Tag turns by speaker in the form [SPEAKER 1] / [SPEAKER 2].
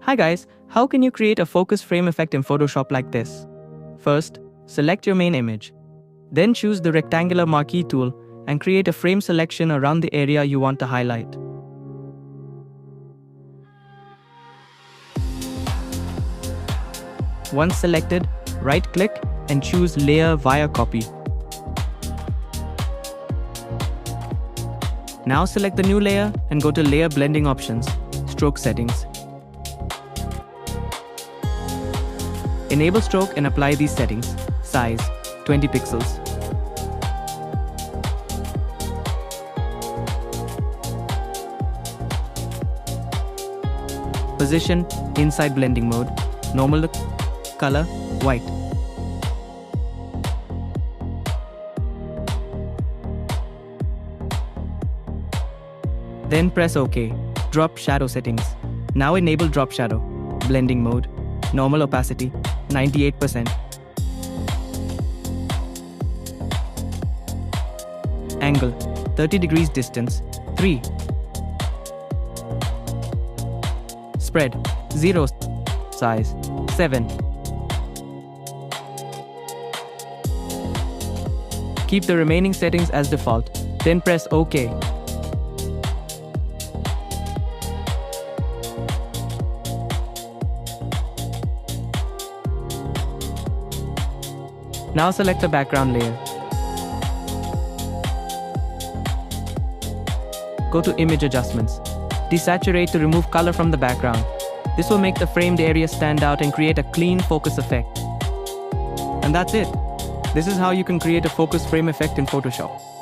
[SPEAKER 1] Hi guys, how can you create a focus frame effect in Photoshop like this? First, select your main image. Then choose the Rectangle Marquee Tool and create a frame selection around the area you want to highlight. Once selected, right-click and choose Layer via Copy. Now select the new layer and go to Layer Blending Options, Stroke Settings. Enable stroke and apply these settings. Size, 20 pixels. Position, inside blending mode. Normal look. Color, white. Then press OK. Drop shadow settings. Now enable drop shadow. Blending mode. Normal opacity, 98%. Angle, 30 degrees distance, 3. Spread, 0. Size, 7. Keep the remaining settings as default, then press OK. Now select the background layer. Go to Image Adjustments. Desaturate to remove color from the background. This will make the framed area stand out and create a clean focus effect. And that's it. This is how you can create a focus frame effect in Photoshop.